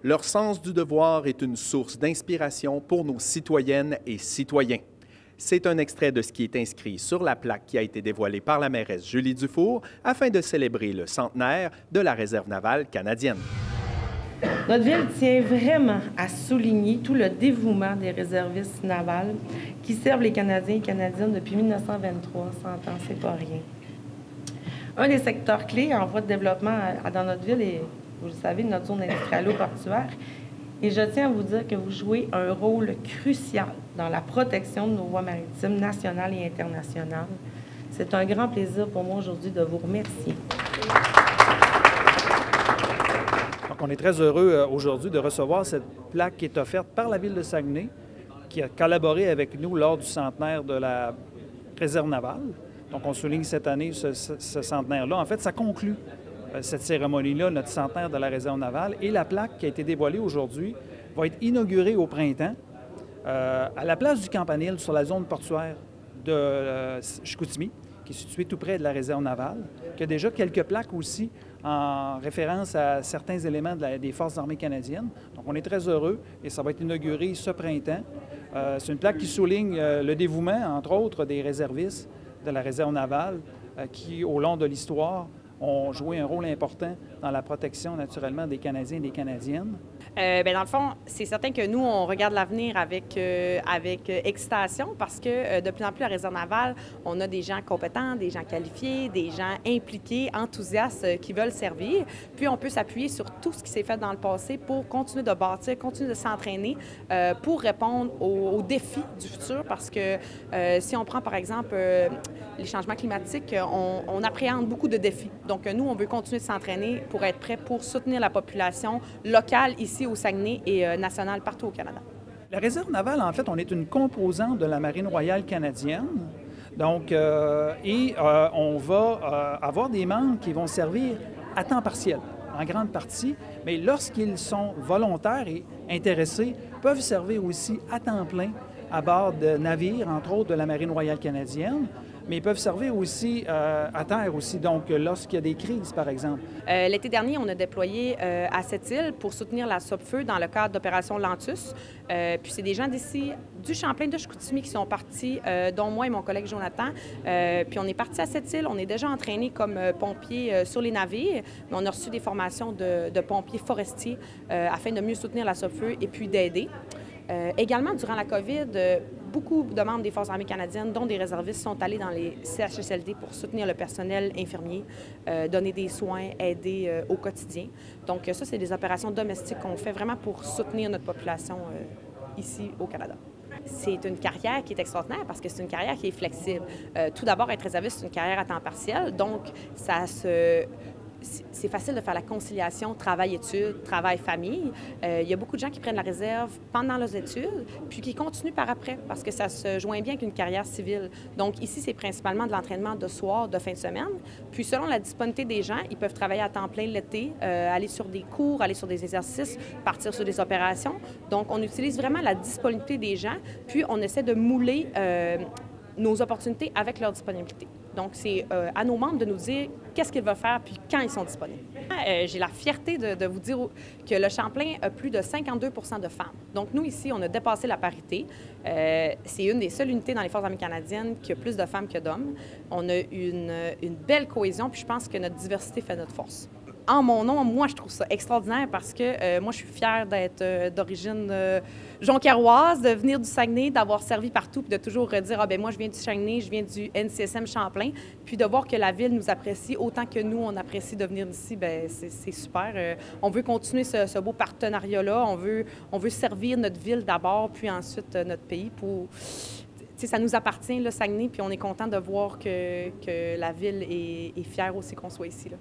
Leur sens du devoir est une source d'inspiration pour nos citoyennes et citoyens. C'est un extrait de ce qui est inscrit sur la plaque qui a été dévoilée par la mairesse Julie Dufour afin de célébrer le centenaire de la Réserve navale canadienne. Notre ville tient vraiment à souligner tout le dévouement des réservistes navals qui servent les Canadiens et Canadiennes depuis 1923. 100 ans, c'est pas rien. Un des secteurs clés en voie de développement dans notre ville est, vous le savez, notre zone industrielle-portuaire. Et je tiens à vous dire que vous jouez un rôle crucial dans la protection de nos voies maritimes nationales et internationales. C'est un grand plaisir pour moi aujourd'hui de vous remercier. Donc, on est très heureux aujourd'hui de recevoir cette plaque qui est offerte par la Ville de Saguenay, qui a collaboré avec nous lors du centenaire de la Réserve navale. Donc, on souligne cette année ce centenaire-là. En fait, ça conclut cette cérémonie-là, notre centenaire de la Réserve navale. Et la plaque qui a été dévoilée aujourd'hui va être inaugurée au printemps à la place du Campanile, sur la zone portuaire de Chicoutimi, qui est située tout près de la Réserve navale, qui a déjà quelques plaques aussi en référence à certains éléments des Forces armées canadiennes. Donc, on est très heureux et ça va être inauguré ce printemps. C'est une plaque qui souligne le dévouement, entre autres, des réservistes de la Réserve navale qui, au long de l'histoire, ont joué un rôle important dans la protection, naturellement, des Canadiens et des Canadiennes. Bien, dans le fond, c'est certain que nous, on regarde l'avenir avec excitation parce que de plus en plus, la Réserve navale, on a des gens compétents, des gens qualifiés, des gens impliqués, enthousiastes qui veulent servir. Puis, on peut s'appuyer sur tout ce qui s'est fait dans le passé pour continuer de bâtir, continuer de s'entraîner pour répondre aux défis du futur parce que si on prend, par exemple, les changements climatiques, on appréhende beaucoup de défis. Donc, nous, on veut continuer de s'entraîner pour être prêt pour soutenir la population locale ici au Saguenay et nationale partout au Canada. La Réserve navale, en fait, on est une composante de la Marine royale canadienne. Donc, on va avoir des membres qui vont servir à temps partiel, en grande partie, mais lorsqu'ils sont volontaires et intéressés, peuvent servir aussi à temps plein à bord de navires, entre autres de la Marine royale canadienne, mais ils peuvent servir aussi à terre aussi, donc lorsqu'il y a des crises, par exemple. L'été dernier, on a déployé à Sept-Îles pour soutenir la Sopfeu dans le cadre d'opération Lantus. Puis c'est des gens d'ici, du Champlain de Chicoutimi qui sont partis, dont moi et mon collègue Jonathan. Puis on est partis à Sept-Îles, on est déjà entraînés comme pompiers sur les navires, mais on a reçu des formations de pompiers forestiers afin de mieux soutenir la Sopfeu et puis d'aider. Également, durant la COVID, beaucoup de membres des Forces armées canadiennes, dont des réservistes, sont allés dans les CHSLD pour soutenir le personnel infirmier, donner des soins, aider au quotidien. Donc ça, c'est des opérations domestiques qu'on fait vraiment pour soutenir notre population ici au Canada. C'est une carrière qui est extraordinaire parce que c'est une carrière qui est flexible. Tout d'abord, être réserviste, c'est une carrière à temps partiel, donc c'est facile de faire la conciliation travail-études, travail-famille. Il y a beaucoup de gens qui prennent la réserve pendant leurs études, puis qui continuent par après, parce que ça se joint bien avec une carrière civile. Donc ici, c'est principalement de l'entraînement de soir, de fin de semaine. Puis selon la disponibilité des gens, ils peuvent travailler à temps plein l'été, aller sur des cours, aller sur des exercices, partir sur des opérations. Donc on utilise vraiment la disponibilité des gens, puis on essaie de mouler nos opportunités avec leur disponibilité. Donc, c'est à nos membres de nous dire qu'est-ce qu'ils veulent faire puis quand ils sont disponibles. J'ai la fierté de vous dire que le Champlain a plus de 52 % de femmes. Donc, nous, ici, on a dépassé la parité. C'est une des seules unités dans les Forces armées canadiennes qui a plus de femmes que d'hommes. On a une belle cohésion, puis je pense que notre diversité fait notre force. En mon nom, moi, je trouve ça extraordinaire parce que moi, je suis fière d'être d'origine jonquiéroise, de venir du Saguenay, d'avoir servi partout, puis de toujours redire « Ah, bien, moi, je viens du Saguenay, je viens du NCSM Champlain », puis de voir que la ville nous apprécie autant que nous, on apprécie de venir d'ici, bien, c'est super. On veut continuer ce beau partenariat-là, on veut servir notre ville d'abord, puis ensuite notre pays pour... T'sais, ça nous appartient, le Saguenay, puis on est content de voir que la ville est fière aussi qu'on soit ici, là.